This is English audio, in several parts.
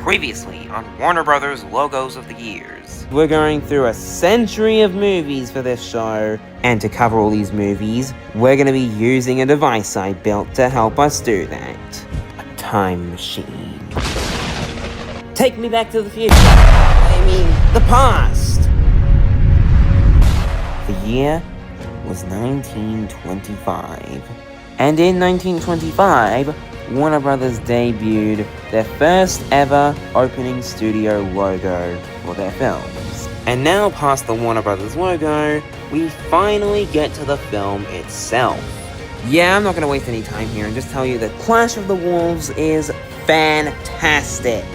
Previously on Warner Brothers Logos of the Years. We're going through a century of movies for this show, and to cover all these movies, we're going to be using a device I built to help us do that. A time machine. Take me back to the future. The past! The year was 1925. And in 1925, Warner Brothers debuted their first ever opening studio logo for their films. And now, past the Warner Brothers logo, we finally get to the film itself. Yeah, I'm not gonna waste any time here and just tell you that Clash of the Wolves is fantastic.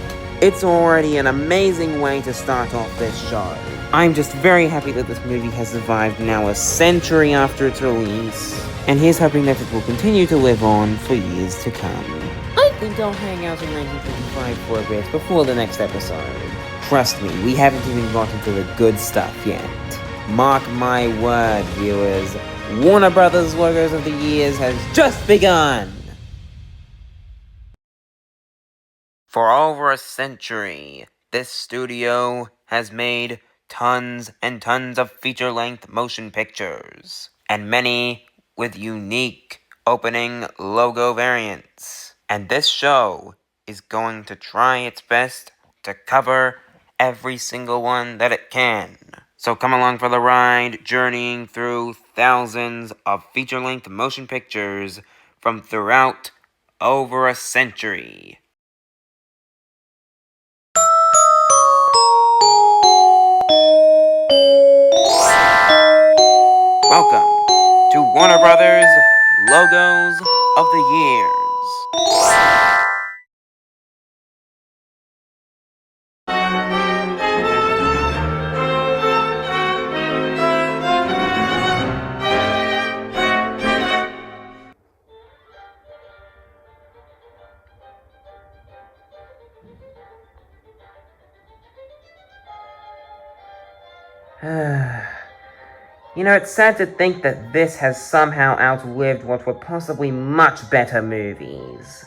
It's already an amazing way to start off this show. I'm just very happy that this movie has survived now a century after its release, and here's hoping that it will continue to live on for years to come. I think I'll hang out in 1925 for a bit before the next episode. Trust me, we haven't even gotten to the good stuff yet. Mark my word, viewers, Warner Brothers Logos of the Years has just begun! For over a century, this studio has made tons and tons of feature-length motion pictures, and many with unique opening logo variants. And this show is going to try its best to cover every single one that it can. So come along for the ride, journeying through thousands of feature-length motion pictures from throughout over a century. Welcome to Warner Brothers Logos of the Years. You know, it's sad to think that this has somehow outlived what were possibly much better movies.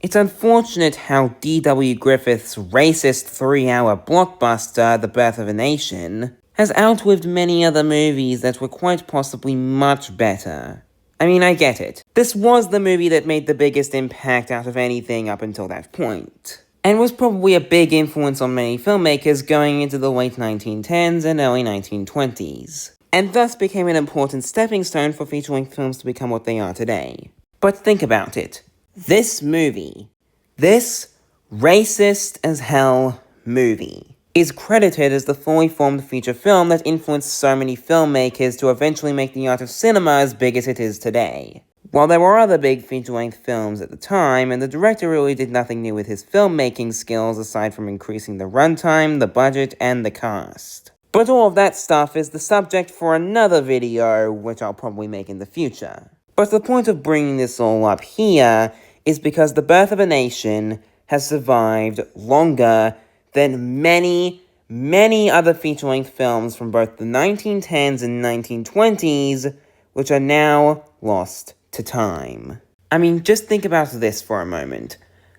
It's unfortunate how D.W. Griffith's racist 3-hour blockbuster, The Birth of a Nation, has outlived many other movies that were quite possibly much better. I mean, I get it. This was the movie that made the biggest impact out of anything up until that point, and was probably a big influence on many filmmakers going into the late 1910s and early 1920s. And thus became an important stepping stone for feature-length films to become what they are today. But think about it. This movie, this racist-as-hell movie, is credited as the fully formed feature film that influenced so many filmmakers to eventually make the art of cinema as big as it is today. While there were other big feature-length films at the time, and the director really did nothing new with his filmmaking skills aside from increasing the runtime, the budget, and the cast. But all of that stuff is the subject for another video, which I'll probably make in the future. But the point of bringing this all up here is because The Birth of a Nation has survived longer than many, many other feature-length films from both the 1910s and 1920s, which are now lost to time. I mean, just think about this for a moment.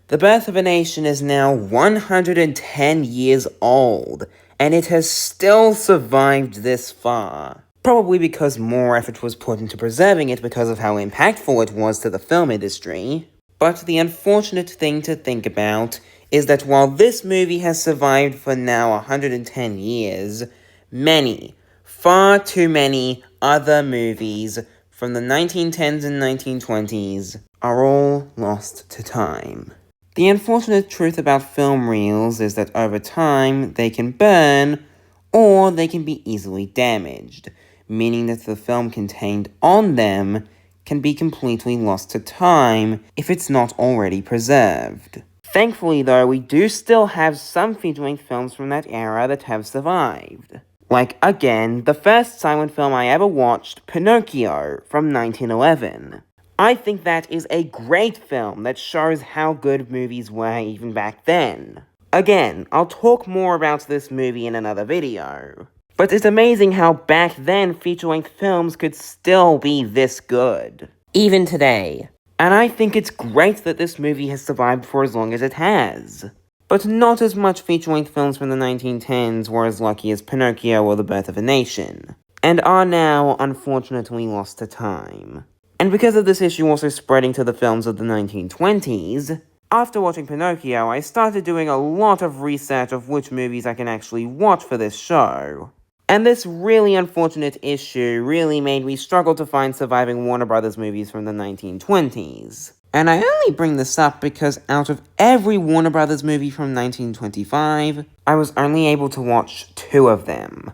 The Birth of a Nation is now 110 years old, and it has still survived this far. Probably because more effort was put into preserving it because of how impactful it was to the film industry. But the unfortunate thing to think about is that while this movie has survived for now 110 years, many, far too many other movies from the 1910s and 1920s are all lost to time. The unfortunate truth about film reels is that over time, they can burn, or they can be easily damaged, meaning that the film contained on them can be completely lost to time if it's not already preserved. Thankfully though, we do still have some feature-length films from that era that have survived. Like, again, the first silent film I ever watched, Pinocchio, from 1911. I think that is a great film that shows how good movies were even back then. Again, I'll talk more about this movie in another video. But it's amazing how back then feature-length films could still be this good. Even today. And I think it's great that this movie has survived for as long as it has. but not as much feature-length films from the 1910s were as lucky as Pinocchio or The Birth of a Nation, and are now, unfortunately, lost to time. And because of this issue also spreading to the films of the 1920s, after watching Pinocchio, I started doing a lot of research of which movies I can actually watch for this show. And this really unfortunate issue really made me struggle to find surviving Warner Brothers movies from the 1920s. And I only bring this up because out of every Warner Brothers movie from 1925, I was only able to watch 2 of them.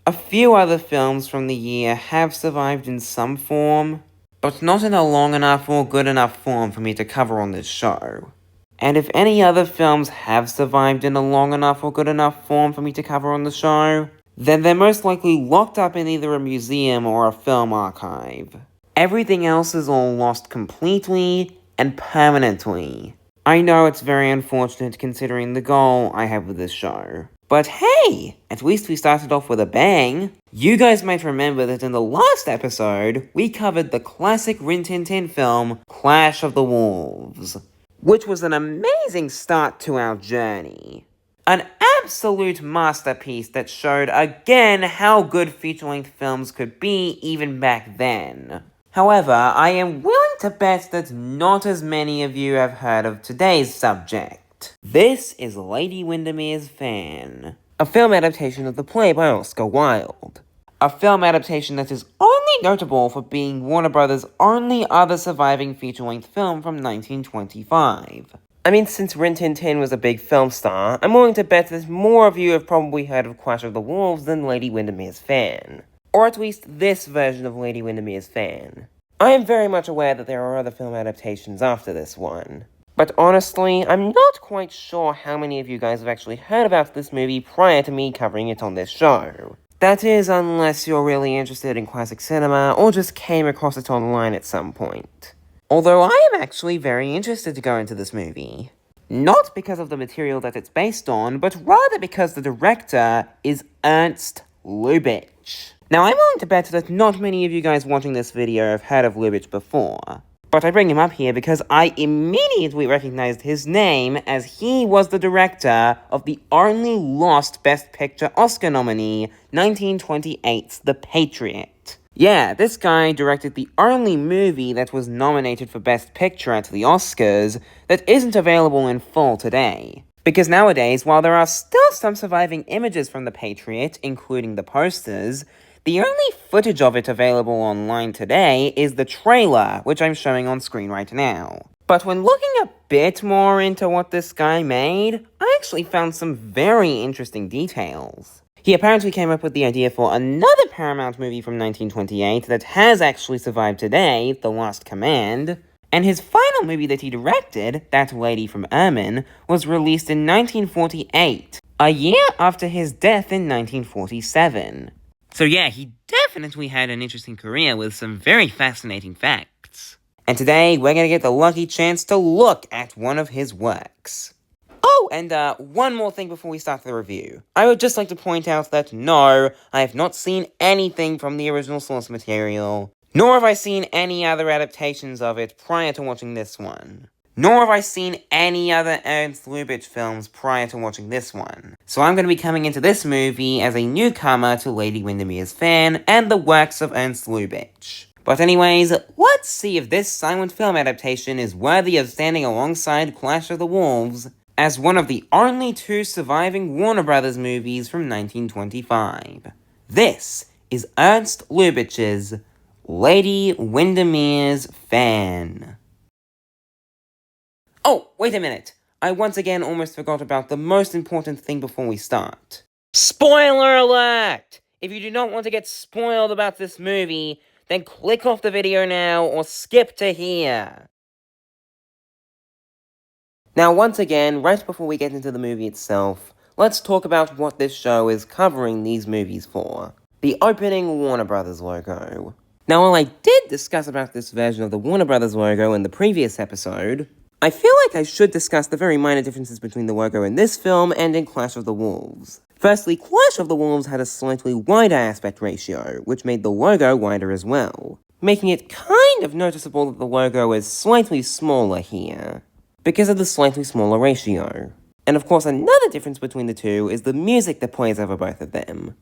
A few other films from the year have survived in some form, but not in a long enough or good enough form for me to cover on this show. And if any other films have survived in a long enough or good enough form for me to cover on the show, then they're most likely locked up in either a museum or a film archive. Everything else is all lost completely and permanently. I know it's very unfortunate considering the goal I have with this show. But hey, at least we started off with a bang. You guys might remember that in the last episode, we covered the classic Rin Tin Tin film, Clash of the Wolves, which was an amazing start to our journey. An absolute masterpiece that showed again how good feature-length films could be even back then. However, I am willing to bet that not as many of you have heard of today's subject. This is Lady Windermere's Fan, a film adaptation of the play by Oscar Wilde. A film adaptation that is only notable for being Warner Brothers' only other surviving feature-length film from 1925. I mean, since Rin Tin Tin was a big film star, I'm willing to bet that more of you have probably heard of Clash of the Wolves than Lady Windermere's Fan. Or at least this version of Lady Windermere's Fan. I am very much aware that there are other film adaptations after this one. But honestly, I'm not quite sure how many of you guys have actually heard about this movie prior to me covering it on this show. That is, unless you're really interested in classic cinema or just came across it online at some point. Although I am actually very interested to go into this movie. Not because of the material that it's based on, but rather because the director is Ernst Lubitsch. Now, I'm willing to bet that not many of you guys watching this video have heard of Lubitsch before, but I bring him up here because I immediately recognized his name as he was the director of the only lost Best Picture Oscar nominee, 1928's The Patriot. Yeah, this guy directed the only movie that was nominated for Best Picture at the Oscars that isn't available in full today. Because nowadays, while there are still some surviving images from The Patriot, including the posters, the only footage of it available online today is the trailer, which I'm showing on screen right now. But when looking a bit more into what this guy made, I actually found some very interesting details. He apparently came up with the idea for another Paramount movie from 1928 that has actually survived today, The Last Command, and his final movie that he directed, That Lady from Ermin, was released in 1948, a year after his death in 1947. So yeah, he definitely had an interesting career with some very fascinating facts. And today, we're gonna get the lucky chance to look at one of his works. Oh, and one more thing before we start the review. I would just like to point out that no, I have not seen anything from the original source material, nor have I seen any other adaptations of it prior to watching this one. Nor have I seen any other Ernst Lubitsch films prior to watching this one. So I'm going to be coming into this movie as a newcomer to Lady Windermere's Fan and the works of Ernst Lubitsch. But anyways, let's see if this silent film adaptation is worthy of standing alongside Clash of the Wolves as one of the only 2 surviving Warner Brothers movies from 1925. This is Ernst Lubitsch's Lady Windermere's Fan. Oh, wait a minute. I once again almost forgot about the most important thing before we start. Spoiler alert! If you do not want to get spoiled about this movie, then click off the video now or skip to here. Now, once again, right before we get into the movie itself, let's talk about what this show is covering these movies for. The opening Warner Brothers logo. Now, while I did discuss about this version of the Warner Brothers logo in the previous episode, I feel like I should discuss the very minor differences between the logo in this film and in Clash of the Wolves. Firstly, Clash of the Wolves had a slightly wider aspect ratio, which made the logo wider as well, making it kind of noticeable that the logo is slightly smaller here, because of the slightly smaller ratio. And of course, another difference between the two is the music that plays over both of them.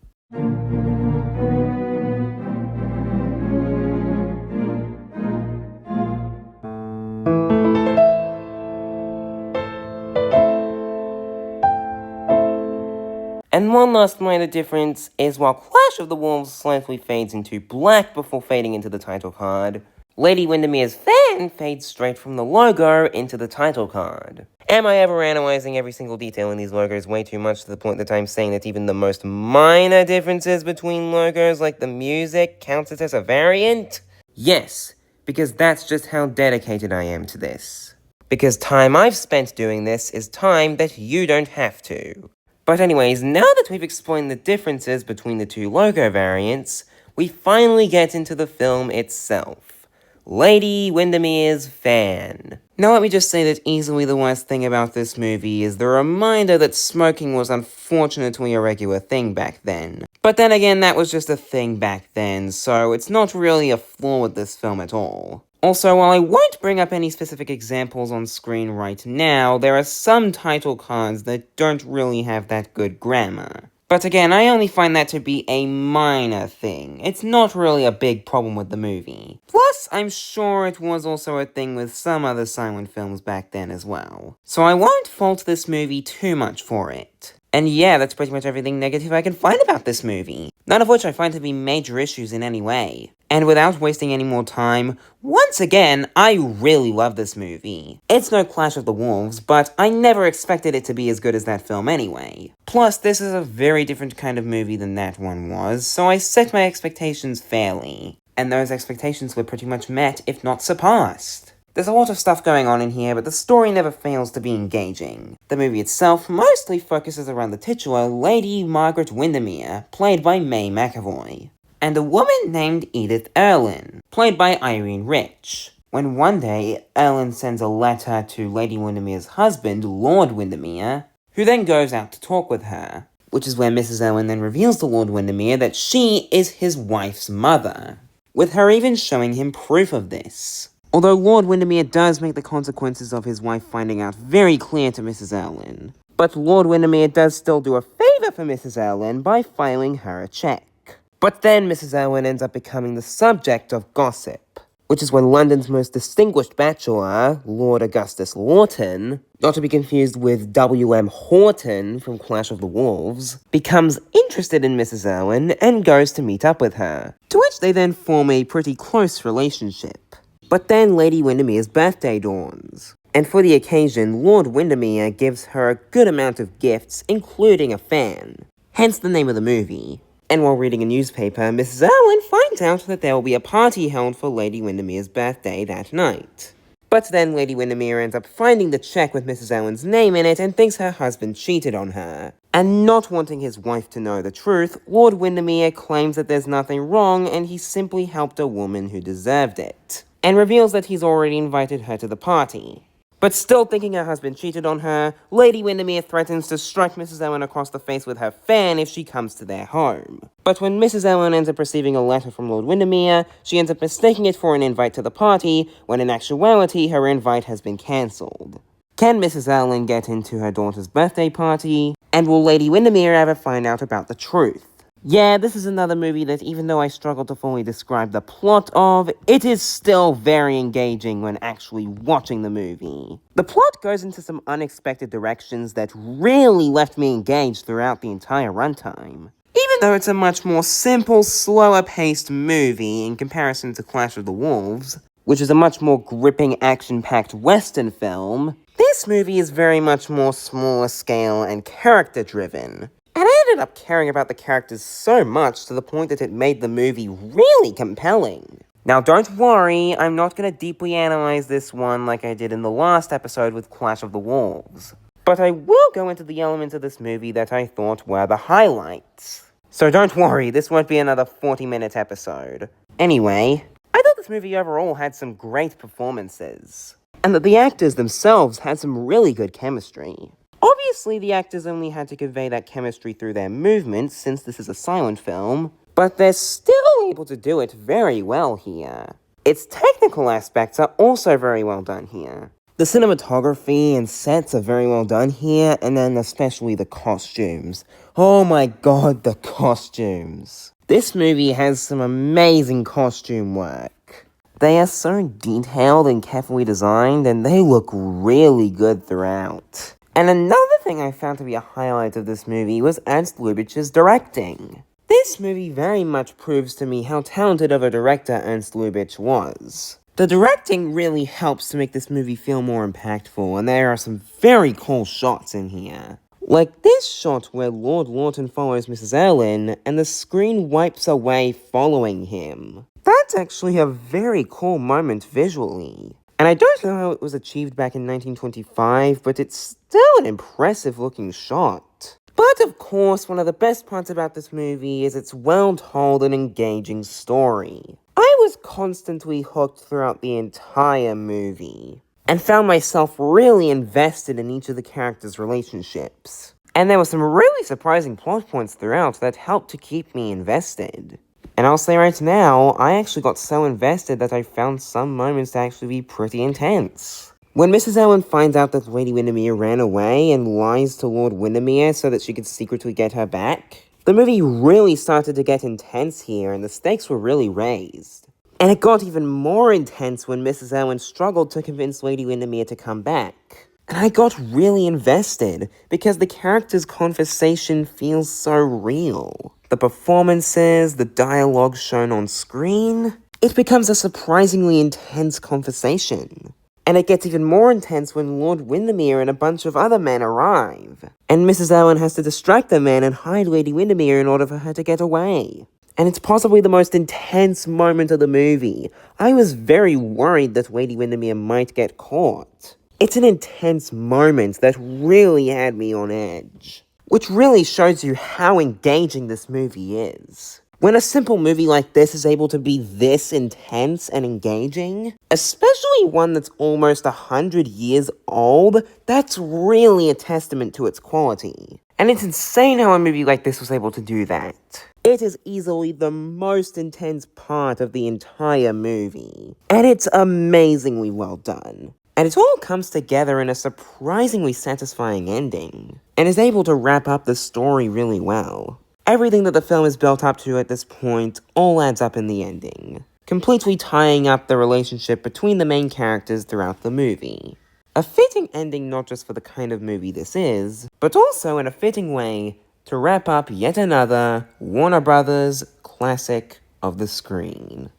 And one last minor difference is while Clash of the Wolves slowly fades into black before fading into the title card, Lady Windermere's fan fades straight from the logo into the title card. Am I ever analyzing every single detail in these logos way too much to the point that I'm saying that even the most minor differences between logos, like the music, counts it as a variant? Yes, because that's just how dedicated I am to this. Because time I've spent doing this is time that you don't have to. But anyways, now that we've explained the differences between the two logo variants, we finally get into the film itself. Lady Windermere's fan. Now let me just say that easily the worst thing about this movie is the reminder that smoking was unfortunately a regular thing back then. But then again, that was just a thing back then, so it's not really a flaw with this film at all. Also, while I won't bring up any specific examples on screen right now, there are some title cards that don't really have that good grammar. But again, I only find that to be a minor thing. It's not really a big problem with the movie. Plus, I'm sure it was also a thing with some other silent films back then as well. So I won't fault this movie too much for it. And yeah, that's pretty much everything negative I can find about this movie. None of which I find to be major issues in any way. And without wasting any more time, once again, I really love this movie. It's no Clash of the Wolves, but I never expected it to be as good as that film anyway. Plus, this is a very different kind of movie than that one was, so I set my expectations fairly. And those expectations were pretty much met, if not surpassed. There's a lot of stuff going on in here, but the story never fails to be engaging. The movie itself mostly focuses around the titular Lady Margaret Windermere, played by Mae McAvoy, and a woman named Edith Erlin, played by Irene Rich. When one day, Erlin sends a letter to Lady Windermere's husband, Lord Windermere, who then goes out to talk with her, which is where Mrs. Erlin then reveals to Lord Windermere that she is his wife's mother, with her even showing him proof of this. Although Lord Windermere does make the consequences of his wife finding out very clear to Mrs. Erlin. But Lord Windermere does still do a favour for Mrs. Erlin by filing her a cheque. But then Mrs. Erlin ends up becoming the subject of gossip, which is when London's most distinguished bachelor, Lord Augustus Lawton, not to be confused with W.M. Horton from Clash of the Wolves, becomes interested in Mrs. Erlin and goes to meet up with her, to which they then form a pretty close relationship. But then Lady Windermere's birthday dawns, and for the occasion, Lord Windermere gives her a good amount of gifts, including a fan, hence the name of the movie. And while reading a newspaper, Mrs. Erlin finds out that there will be a party held for Lady Windermere's birthday that night. But then Lady Windermere ends up finding the cheque with Mrs. Erlin's name in it and thinks her husband cheated on her. And not wanting his wife to know the truth, Lord Windermere claims that there's nothing wrong and he simply helped a woman who deserved it, and reveals that he's already invited her to the party. But still thinking her husband cheated on her, Lady Windermere threatens to strike Mrs. Erlin across the face with her fan if she comes to their home. But when Mrs. Erlin ends up receiving a letter from Lord Windermere, she ends up mistaking it for an invite to the party, when in actuality her invite has been cancelled. Can Mrs. Erlin get into her daughter's birthday party? And will Lady Windermere ever find out about the truth? Yeah, this is another movie that even though I struggle to fully describe the plot of, it is still very engaging when actually watching the movie. The plot goes into some unexpected directions that really left me engaged throughout the entire runtime. Even though it's a much more simple, slower-paced movie in comparison to Clash of the Wolves, which is a much more gripping, action-packed Western film, this movie is very much more smaller scale and character-driven. And I ended up caring about the characters so much to the point that it made the movie really compelling. Now don't worry, I'm not going to deeply analyze this one like I did in the last episode with Clash of the Wolves. But I will go into the elements of this movie that I thought were the highlights. So don't worry, this won't be another 40-minute episode. Anyway, I thought this movie overall had some great performances, and that the actors themselves had some really good chemistry. Obviously, the actors only had to convey that chemistry through their movements, since this is a silent film, but they're still able to do it very well here. Its technical aspects are also very well done here. The cinematography and sets are very well done here, and then especially the costumes. Oh my god, the costumes. This movie has some amazing costume work. They are so detailed and carefully designed, and they look really good throughout. And another thing I found to be a highlight of this movie was Ernst Lubitsch's directing. This movie very much proves to me how talented of a director Ernst Lubitsch was. The directing really helps to make this movie feel more impactful, and there are some very cool shots in here. Like this shot where Lord Lawton follows Mrs. Erlyn, and the screen wipes away following him. That's actually a very cool moment visually. And I don't know how it was achieved back in 1925, but it's still an impressive looking shot. But of course, one of the best parts about this movie is its well-told and engaging story. I was constantly hooked throughout the entire movie, and found myself really invested in each of the characters' relationships. And there were some really surprising plot points throughout that helped to keep me invested. And I'll say right now, I actually got so invested that I found some moments to actually be pretty intense. When Mrs. Erlyn finds out that Lady Windermere ran away and lies to Lord Windermere so that she could secretly get her back, the movie really started to get intense here and the stakes were really raised. And it got even more intense when Mrs. Erlyn struggled to convince Lady Windermere to come back. And I got really invested because the characters' conversation feels so real. The performances, the dialogue shown on screen, it becomes a surprisingly intense conversation. And it gets even more intense when Lord Windermere and a bunch of other men arrive. And Mrs. Erlyn has to distract the men and hide Lady Windermere in order for her to get away. And it's possibly the most intense moment of the movie. I was very worried that Lady Windermere might get caught. It's an intense moment that really had me on edge. Which really shows you how engaging this movie is. When a simple movie like this is able to be this intense and engaging, especially one that's almost 100 years old, that's really a testament to its quality. And it's insane how a movie like this was able to do that. It is easily the most intense part of the entire movie. And it's amazingly well done. And it all comes together in a surprisingly satisfying ending, and is able to wrap up the story really well. Everything that the film is built up to at this point all adds up in the ending, completely tying up the relationship between the main characters throughout the movie. A fitting ending not just for the kind of movie this is, but also in a fitting way to wrap up yet another Warner Brothers classic of the screen.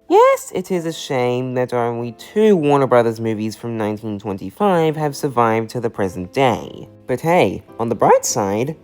Yes, it is a shame that only 2 Warner Brothers movies from 1925 have survived to the present day. But hey, on the bright side,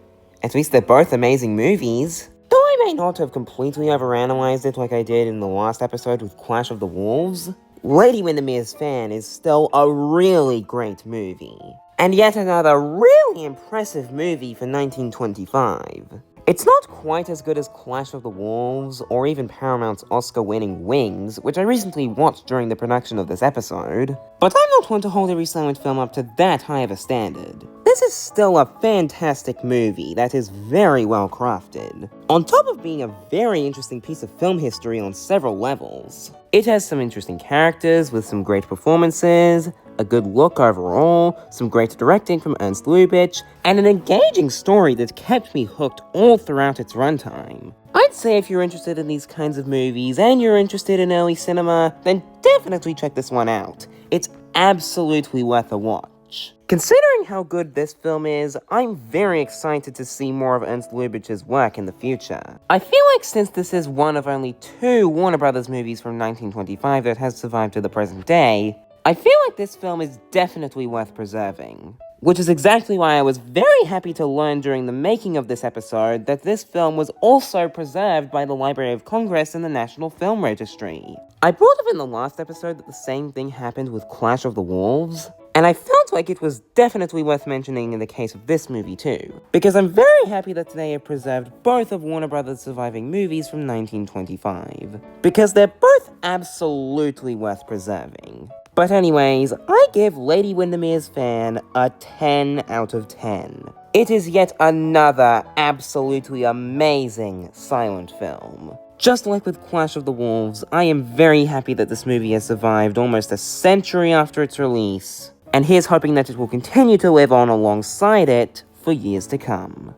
at least they're both amazing movies. Though I may not have completely overanalyzed it like I did in the last episode with Clash of the Wolves, Lady Windermere's Fan is still a really great movie. And yet another really impressive movie for 1925. It's not quite as good as Clash of the Wolves, or even Paramount's Oscar-winning Wings, which I recently watched during the production of this episode, but I'm not one to hold every silent film up to that high of a standard. This is still a fantastic movie that is very well crafted, on top of being a very interesting piece of film history on several levels. It has some interesting characters with some great performances, a good look overall, some great directing from Ernst Lubitsch, and an engaging story that kept me hooked all throughout its runtime. I'd say if you're interested in these kinds of movies and you're interested in early cinema, then definitely check this one out. It's absolutely worth a watch. Considering how good this film is, I'm very excited to see more of Ernst Lubitsch's work in the future. I feel like since this is one of only 2 Warner Brothers movies from 1925 that has survived to the present day, I feel like this film is definitely worth preserving. Which is exactly why I was very happy to learn during the making of this episode that this film was also preserved by the Library of Congress and the National Film Registry. I brought up in the last episode that the same thing happened with Clash of the Wolves, and I felt like it was definitely worth mentioning in the case of this movie too, because I'm very happy that they have preserved both of Warner Brothers' surviving movies from 1925, because they're both absolutely worth preserving. But anyways, I give Lady Windermere's Fan a 10 out of 10. It is yet another absolutely amazing silent film. Just like with Clash of the Wolves, I am very happy that this movie has survived almost a century after its release, and here's hoping that it will continue to live on alongside it for years to come.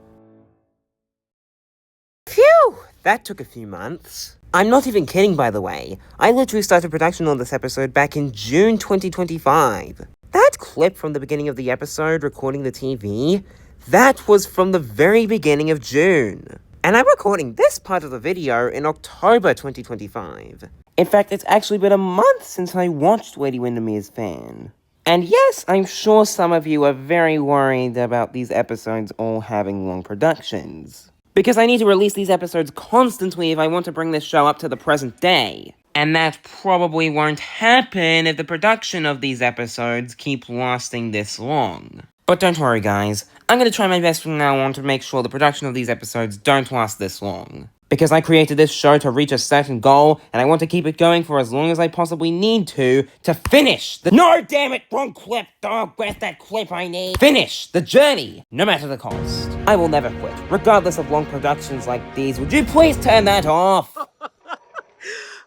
Phew! That took a few months. I'm not even kidding, by the way. I literally started production on this episode back in June 2025. That clip from the beginning of the episode recording the TV, that was from the very beginning of June. And I'm recording this part of the video in October 2025. In fact, it's actually been a month since I watched Lady Windermere's Fan. And yes, I'm sure some of you are very worried about these episodes all having long productions, because I need to release these episodes constantly if I want to bring this show up to the present day. And that probably won't happen if the production of these episodes keep lasting this long. But don't worry guys, I'm gonna try my best from now on to make sure the production of these episodes don't last this long. Because I created this show to reach a certain goal, and I want to keep it going for as long as I possibly need to finish the— No, damn it, wrong clip! Oh, where's that clip I need? Finish the journey, no matter the cost. I will never quit, regardless of long productions like these. Would you please turn that off?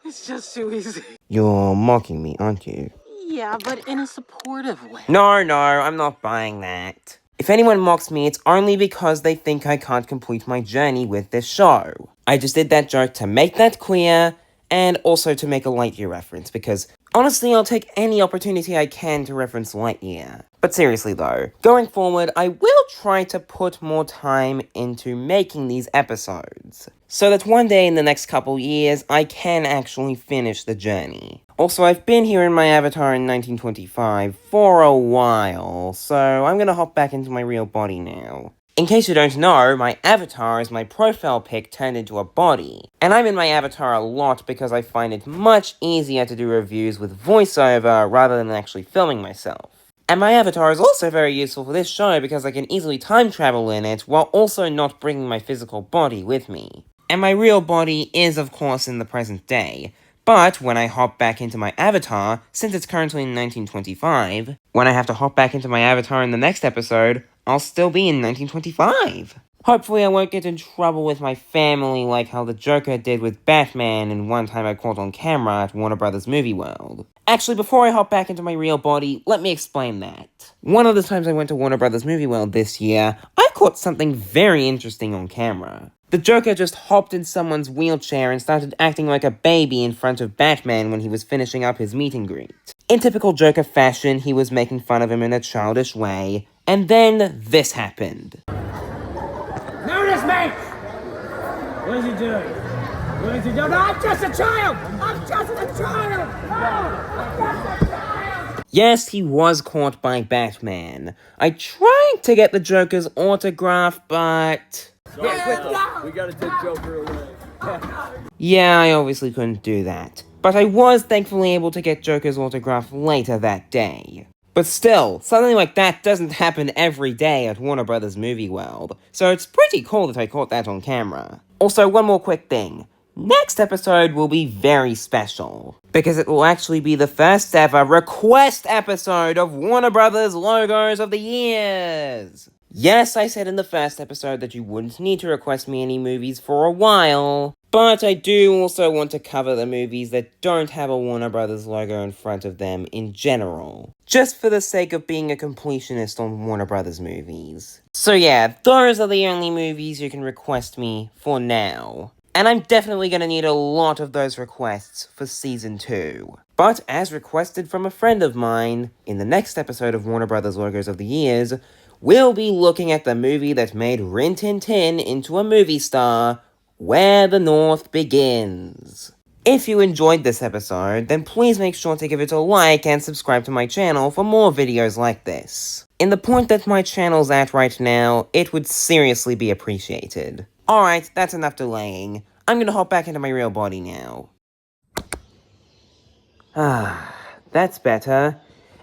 It's just too easy. You're mocking me, aren't you? Yeah, but in a supportive way. No, I'm not buying that. If anyone mocks me, it's only because they think I can't complete my journey with this show. I just did that joke to make that clear, and also to make a Lightyear reference, because honestly, I'll take any opportunity I can to reference Lightyear. But seriously though, going forward, I will try to put more time into making these episodes, so that one day in the next couple years, I can actually finish the journey. Also, I've been here in my avatar in 1925 for a while, so I'm gonna hop back into my real body now. In case you don't know, my avatar is my profile pic turned into a body. And I'm in my avatar a lot because I find it much easier to do reviews with voiceover rather than actually filming myself. And my avatar is also very useful for this show because I can easily time travel in it while also not bringing my physical body with me. And my real body is of course in the present day. But when I hop back into my avatar, since it's currently in 1925, when I have to hop back into my avatar in the next episode, I'll still be in 1925. Hopefully I won't get in trouble with my family like how the Joker did with Batman and one time I caught on camera at Warner Brothers Movie World. Actually, before I hop back into my real body, let me explain that. One of the times I went to Warner Brothers Movie World this year, I caught something very interesting on camera. The Joker just hopped in someone's wheelchair and started acting like a baby in front of Batman when he was finishing up his meet and greet. In typical Joker fashion, he was making fun of him in a childish way, and then this happened. Notice me! What is he doing? What is he doing? No, I'm just a child! I'm just a child! No! I'm just a child! Yes, he was caught by Batman. I tried to get the Joker's autograph, but... We gotta take Joker away. Yeah, I obviously couldn't do that. But I was thankfully able to get Joker's autograph later that day. But still, something like that doesn't happen every day at Warner Brothers Movie World, so it's pretty cool that I caught that on camera. Also, one more quick thing. Next episode will be very special, because it will actually be the first ever request episode of Warner Brothers Logos of the Years! Yes, I said in the first episode that you wouldn't need to request me any movies for a while, but I do also want to cover the movies that don't have a Warner Brothers logo in front of them in general, just for the sake of being a completionist on Warner Brothers movies. So yeah, those are the only movies you can request me for now. And I'm definitely gonna need a lot of those requests for Season 2. But as requested from a friend of mine, in the next episode of Warner Brothers Logos of the Years, we'll be looking at the movie that made Rin Tin Tin into a movie star, Where the North Begins. If you enjoyed this episode, then please make sure to give it a like and subscribe to my channel for more videos like this. In the point that my channel's at right now, it would seriously be appreciated. Alright, that's enough delaying. I'm gonna hop back into my real body now. That's better.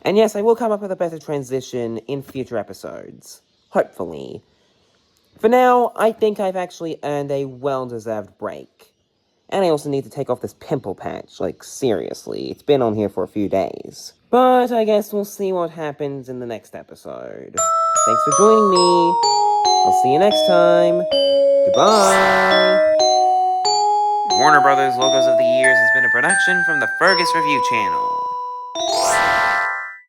And yes, I will come up with a better transition in future episodes. Hopefully. For now, I think I've actually earned a well-deserved break. And I also need to take off this pimple patch, like seriously, it's been on here for a few days. But I guess we'll see what happens in the next episode. Thanks for joining me! I'll see you next time. Goodbye. Warner Brothers Logos of the Years has been a production from the Fergus Review channel.